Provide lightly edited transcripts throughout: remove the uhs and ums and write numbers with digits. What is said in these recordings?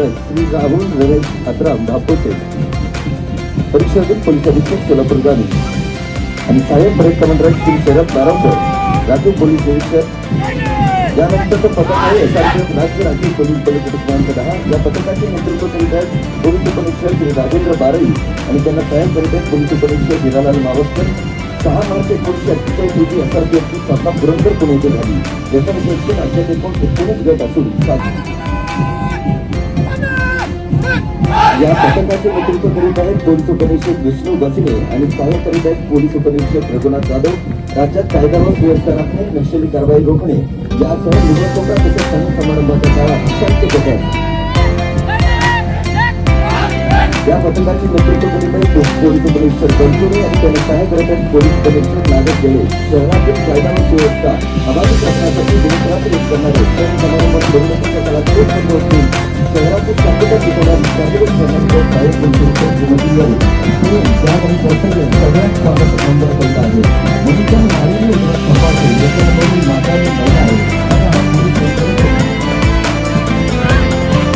श्री राहुल रमेश अत्राम बापोचे परिषदेतील पोलीस अधीक्षक सोलापूर गावी आणि सहाय्यक परेड कमांडर श्री शरद नारावकर राखीव पोलीस निरीक्षक यानंतर पथक आहे एसआरपीएफ राष्ट्रीय राखीव पोलीस बल क्रमांक 10 या पथकाचे नेतृत्व करीत आहेत पोलीस उपनिरीक्षक श्री राजेंद्र बारई आणि त्यांना सहाय्यक करीत आहेत पोलीस उपनिरीक्षक हिरालाल मावस्कर. 6 मार्च 1948 रोजी एसआरपीएफची स्थापना पुरंदर पुणे येथे झाली. एसआरपीएफचे राज्यात एकूण 19 गट असून या पथकाचे नेतृत्व करीत आहेत पोलीस उपनिरीक्षक विष्णू बसिने आणि सहाय्यक करीत आहेत पोलीस उपनिरीक्षक रघुनाथ जाधव. राज्यात कायदा व सुव्यवस्था राखणे, नक्षली कारवाई रोखणे यासह निवडणुका तसेच सण समारंभाच्या काळात शांत पथक या पथकाचे नेतृत्व करीत आहेत पोलीस उपनिरीक्षक कंचुरे आणि त्यांना सहाय्य करत आहेत पोलीस उपनिरीक्षक नागत गेले. शहरातील कायदा व सुव्यवस्था अबाधित राखण्यासाठी दिवसरात्र करणारे सण समारंभात निवडणुकीच्या काळात बंद असतील. शहरातील शांतता टिकवण्यास कार्यरत करणारे सहाय्यक पोलीस श्रीमती यावी त्यामध्ये प्रसंग सगळ्यात स्वागत नंबर करीत आहे. मुलीच्या नारीने तपासले याच्यामध्ये माताने महिला आहे.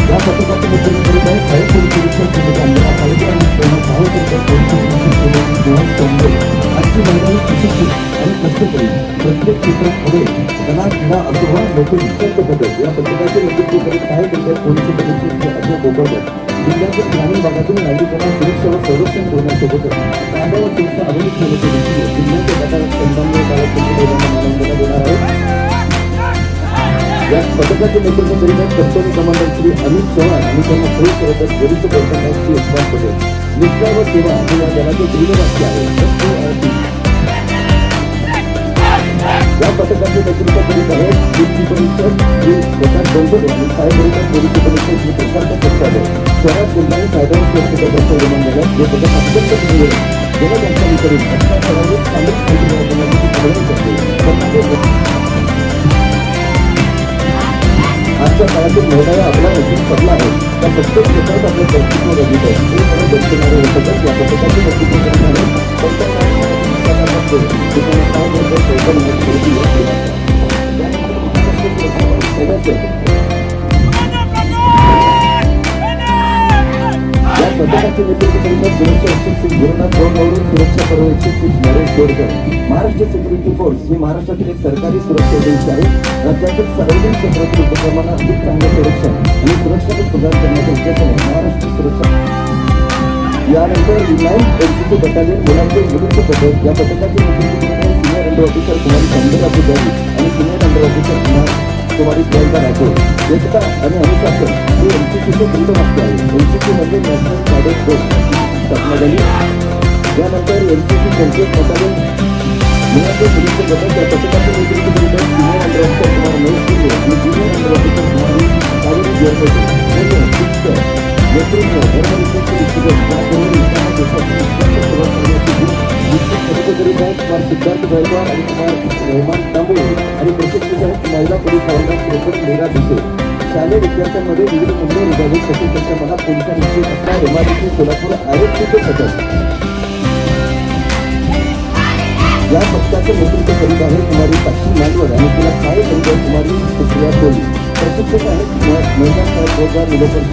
या पथकाचे नेतृत्व करीत आहे सहाय्यक पोलीस निरीक्षक श्रीमती अंजना पालके आणि त्यांना सहाय्यक करीत पोलीस निरीक्षक श्रीमती जोहन चौंबे. आजची महिलांनी सुशिक्षित आणि कष्टकरी प्रत्येक क्षेत्रात पुढे कला क्रीडा असो वा नोकरी संत पद्धत या पथकाचे नेतृत्व करीत सहाय्यक करीत पोलीस उपनिरीक्षक श्री अजय गोपळकर. जिल्ह्यातील ग्रामीण भागातील नागरिकांना सुरक्षा व संरक्षण करण्यासोबतच कायदा व सुरक्षा आधुनिक ठेवण्याच्या दृष्टीने जिल्ह्याच्या गटात संबंधित बाळांना मानवंदना देणार आहे. या पथकाचे नेतृत्व करीत आहेत कंपनी कमांडर श्री अमित चव्हाण आणि त्यांना सहयोग करत आहेत वरिष्ठ कर्मचारी श्री यशवंत पटेल. निष्ठा व सेवा हे या दलाचे ब्रीदवाक्य आहे. या पथकाचे नेतृत्व करीत आहेत पोलीस उपनिरीक्षक श्री प्रकाश गंगोरे आणि सहाय्यक करीत आहेत पोलीस उपनिरीक्षक श्री प्रशांत सत्तादे. शहरात कोणत्याही कायदा व सुरक्षेचा निर्माण झाल्यास हे पथक अत्यंत प्रिय जनजागृती करून ठराविक सामाजिक आजच्या काळातील महिला आपला नक्कीच पडला आहे. त्या प्रत्येक क्षेत्रात आपल्या कर्तृत्व गरजेचं आहे. हे सगळं दर्शवणारे हे पथक या पथकाचे नेतृत्व करणारे या पथकाचे नेतृत्व करीत सुरक्षा रक्षक श्री गुरुनाथ गौडवरून सुरक्षा पर्यवेक्षक श्री नरेश गोडकर. महाराष्ट्र सिक्युरिटी फोर्स ही महाराष्ट्रातील एक सरकारी सुरक्षा एजन्सी आहे. राज्यातील सार्वजनिक क्षेत्रातील उपक्रमांना अधिक चांगले संरक्षण आणि सुरक्षा प्रदान करण्याच्या उद्देशाने महाराष्ट्र सुरक्षा. यानंतर रिलायन्स एनसीसी बटालियन मुलांचे विरुद्ध पथक या पथकाचे नेतृत्व करणारे सिनियर अंडर ऑफिसर कुमारी संजय पुजारी आणि सिनियर अंडर ऑफिसर कुमारी प्रियंका राठोड. एकता आणि अनुशासन हे एनसीसीचे ब्रीदवाक्य आहे. एनसीसी म्हणजे नॅशनल कॅडेट फोर्स स्थापना झाली. यानंतर एनसीसी सेंट्रल बटालियन मुलांचे विरुद्ध पथक या पथकाचे नेतृत्व करीत आहेत senior under officer Kumar Mahesh Shinde आणि ज्युनियर अंडर ऑफिसर कुमारी कावेरी जयपटे. शिक्षक नेतृत्व धर्मनिरपेक्ष दृष्टिकोन यापूर्वी इस्लामी देशातील इस्लामच्या सुरुवात करण्याची निश्चित पथक करीत आहेत कुमार सिद्धार्थ गायकवाड आणि कुमार रहमान तांबोळे आणि प्रशिक्षक आहेत महिला पोलीस हवालदार श्रीमती मीरा भिसे. शालेय विद्यार्थ्यांमध्ये विविध मुद्दे विभागित तसेच त्यांच्या मनात पोलिसांविषयी असणारे एमआरडीसी सोलापूर आरक्षीचे पथक या पथकाचे नेतृत्व करीत आहे कुमारी साक्षी मांडवर आणि तिला सहाय्य करीत आहे कुमारी सुप्रिया कोली. प्रशिक्षक आहेत महिला साहेब रोजगार निलोफर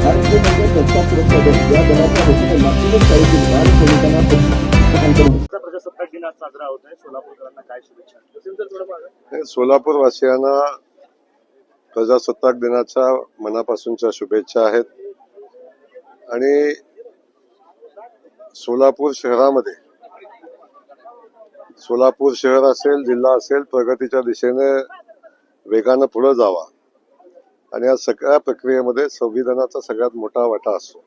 आरक्षी म्हणजे रस्ता सुरक्षा दल. या दलाच्या वतीने मागील शाळेतील बाल सैनिकांना प्राध्यापकांकडून. प्रजासत्ताक दिन आज साजरा होत आहे. सोलापूरकरांना काय शुभेच्छा? सोलापूर वासियांना प्रजासत्ताक दिनाच्या मनापासूनच्या शुभेच्छा आहेत. आणि सोलापूर शहरामध्ये, सोलापूर शहर असेल, जिल्हा असेल, प्रगतीच्या दिशेने वेगानं पुढे जावा आणि या सगळ्या प्रक्रियेमध्ये संविधानाचा सगळ्यात मोठा वाटा असतो.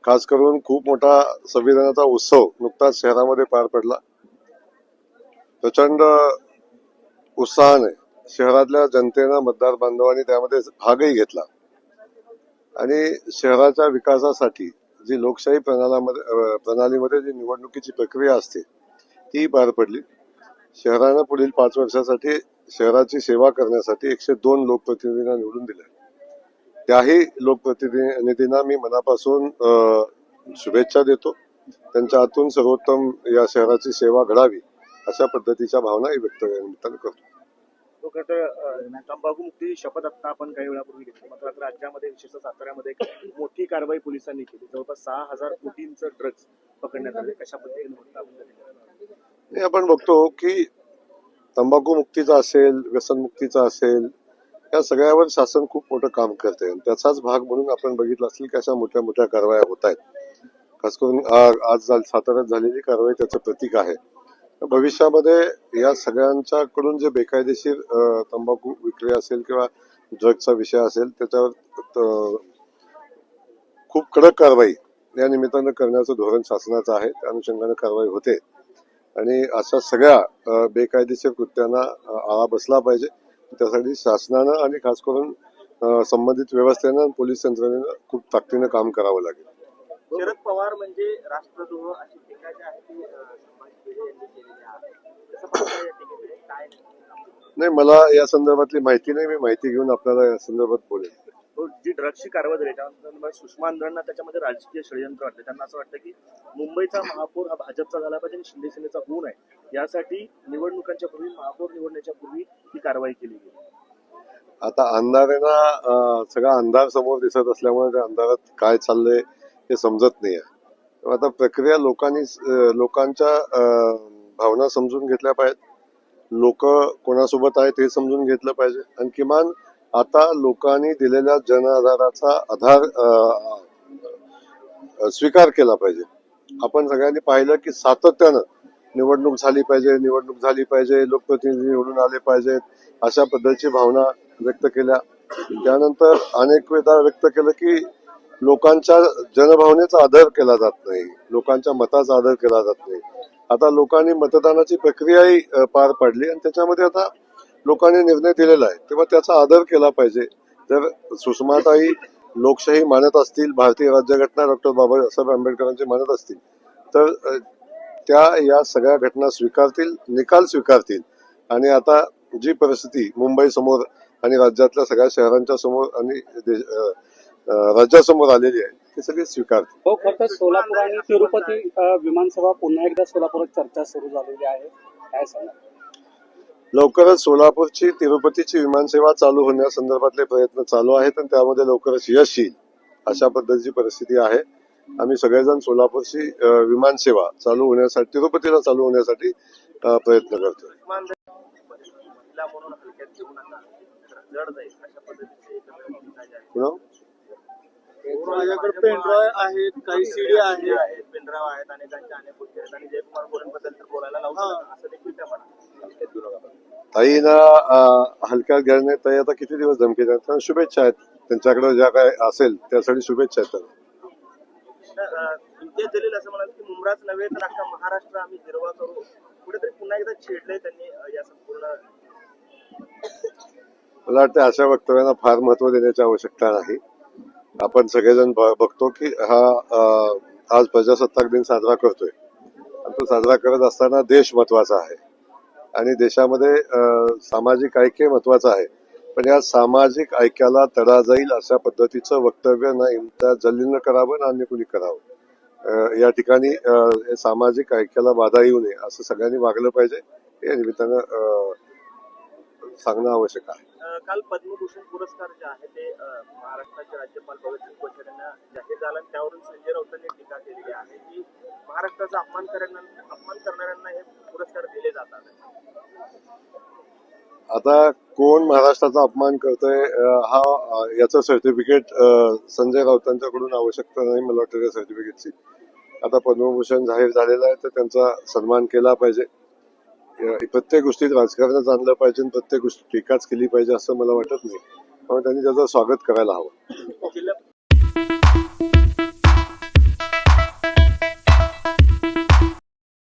खास करून खूप मोठा संविधानाचा उत्सव नुकताच शहरामध्ये पार पडला. प्रचंड उत्साहाने शहरातल्या जनतेनं, मतदार बांधवांनी त्यामध्ये भागही घेतला आणि शहराच्या विकासासाठी जी लोकशाही प्रणालीमध्ये जी निवडणुकीची प्रक्रिया असते ती पार पडली. शहरानं पुढील 5 वर्षासाठी शहराची सेवा करण्यासाठी 102 लोकप्रतिनिधींना निवडून दिले. त्याही लोकप्रतिनिधींना मी मनापासून शुभेच्छा देतो. त्यांच्या हातून सर्वोत्तम या शहराची सेवा घडावी अशा पद्धतीच्या भावना व्यक्त करतो. तंबाखू मुक्ती शपथ आता आपण काही वेळापूर्वी घेतली, मात्र आता राज्यामध्ये विशेषतः साताऱ्यामध्ये एक मोठी कारवाई पोलिसांनी केली. जवळपास 6,000 कोटींचं ड्रग्ज पकडण्यात आले. कशा पद्धतीने आपण बघतो की तंबाखू मुक्तीचा असेल, व्यसन मुक्तीचा असेल, या सगळ्यावर शासन खूप मोठं काम करते. त्याचाच भाग म्हणून आपण बघितलं असेल की अशा मोठ्या मोठ्या कारवाया होत आहेत. खास करून आज साताऱ्यात झालेली कारवाई त्याचं प्रतीक आहे. भविष्यामध्ये या सगळ्यांच्याकडून जे बेकायदेशीर तंबाखू विक्री असेल किंवा ड्रग्जचा विषय असेल त्याच्यावर खूप कडक कारवाई या निमित्तानं करण्याचं धोरण शासनाचं आहे. त्या अनुषंगाने कारवाई होते आणि अशा सगळ्या बेकायदेशीर कृत्यांना आळा बसला पाहिजे. त्यासाठी शासनानं आणि खास करून संबंधित व्यवस्थेनं, पोलीस यंत्रणेनं खूप ताकदीनं काम करावं लागेल. शरद पवार म्हणजे राष्ट्रद्रोह अशी टीका जी आहे ती नाही, मला या संदर्भातली माहिती नाही. मी माहिती घेऊन आपल्याला या संदर्भात बोलेल. जी ड्रग्सची कारवाई झाली त्यानंतर सुषमा अंधांना त्याच्यामध्ये राजकीय षडयंत्र वाटले. त्यांना असं वाटतं की मुंबईचा महापौर हा भाजपचा झाला पाहिजे आणि शिंदे सेनेचा होऊ नये, यासाठी निवडणुकांच्या पूर्वी, महापौर निवडण्याच्या पूर्वी ही कारवाई केली गेली. आता अंधारांना सगळा अंधार समोर दिसत असल्यामुळे त्या अंधारात काय चाललंय हे समजत नाहीये. आता प्रक्रिया लोकांच्या भावना समजून घेतल्या पाहिजेत. लोक कोणासोबत आहेत हे समजून घेतलं पाहिजे आणि किमान आता लोकांनी दिलेल्या जन आधाराचा आधार स्वीकार केला पाहिजे. आपण सगळ्यांनी पाहिलं की सातत्यानं निवडणूक झाली पाहिजे, लोकप्रतिनिधी निवडून आले पाहिजेत, अशा पद्धतीची भावना व्यक्त केल्या. त्यानंतर अनेक वेळा व्यक्त केलं की लोकांच्या जनभावनेचा आदर केला जात नाही, लोकांच्या मताचा आदर केला जात नाही. आता लोकांनी मतदानाची प्रक्रियाही पार पाडली आणि त्याच्यामध्ये आता लोकांनी निर्णय दिलेला आहे, तेव्हा त्याचा आदर केला पाहिजे. जर सुषमाताई लोकशाही मानत असतील, भारतीय राज्यघटना डॉक्टर बाबासाहेब आंबेडकरांची मानत असतील, तर त्या या सगळ्या घटना स्वीकारतील, निकाल स्वीकारतील आणि आता जी परिस्थिती मुंबई समोर आणि राज्यातल्या सगळ्या शहरांच्या समोर आणि राज्यासमोर आलेली आहे ती सगळी स्वीकारतील. हो, खरं तर सोलापूर आणि तिरुपती विमानसेवा पुन्हा एकदा सोलापुरात चर्चा सुरू झालेली आहे, काय सांगा? लवकरच सोलापूरची तिरुपतीची विमानसेवा चालू होण्यासंदर्भातले प्रयत्न चालू आहेत आणि त्यामध्ये लवकरच यश येईल अशा पद्धतीची परिस्थिती आहे. आम्ही सगळेजण सोलापूरची विमानसेवा चालू होण्यासाठी, तिरुपतीला चालू होण्यासाठी प्रयत्न करतोय. माझ्याकडे पेनड्राईव्ह आहेत, काही सीडी आहेत, पेनड्राईव्ह आहेत, अनेकांच्या अनेक गोष्टी आहेत आणि जयकुमार गोरेंबद्दल तर बोलायला लावतो असं देखील त्या म्हणा. ताईना हलक्यात घेणे, ताई आता किती दिवस धमकी देतात, त्यांना शुभेच्छा आहेत. त्यांच्याकडे ज्या काय असेल त्यासाठी शुभेच्छा आहेत त्यांना. इम्तियाज जलील असं म्हणाले की मुंब्राच नव्हे तर अख्खा महाराष्ट्र आम्ही हिरवा करू, कुठेतरी पुन्हा एकदा छेडलंय त्यांनी या संपूर्ण. मला वाटतं अशा वक्तव्यांना फार महत्व देण्याची आवश्यकता नाही. आपण सगळेजण बघतो की हा आज प्रजासत्ताक दिन साजरा करतोय आणि तो साजरा करत असताना देश महत्वाचा आहे आणि देशामध्ये सामाजिक ऐक्य महत्वाचं आहे. पण या सामाजिक ऐक्याला तडा जाईल अशा पद्धतीचं वक्तव्य ना इम्तियाज जलीलनं करावं ना अन्य कुणी करावं. या ठिकाणी सामाजिक ऐक्याला बाधा येऊ नये असं सगळ्यांनी वागलं पाहिजे, या निमित्तानं सांगणं आवश्यक आहे. काल पद्मभूषण पुरस्कार जे आहे ते महाराष्ट्राचे राज्यपाल भगतसिंग कोश्यारी यांना जाहीर झाला, त्यावरून संजय राऊतांनी टीका केलेली आहे की महाराष्ट्राचा अपमान करणाऱ्यांना हे पुरस्कार दिले जातात. आता कोण महाराष्ट्राचा अपमान करतोय याचं सर्टिफिकेट संजय राऊतांच्याकडून आवश्यकता नाही मला वाटतं त्या सर्टिफिकेटची. आता पद्मभूषण जाहीर झालेला आहे तर त्यांचा सन्मान केला पाहिजे. प्रत्येक गोष्टीत राजकारणच आणलं पाहिजे, प्रत्येक गोष्टी टीकाच केली पाहिजे असं मला वाटत नाही. त्यामुळे त्यांनी त्याचं स्वागत करायला हवं. जिल्हा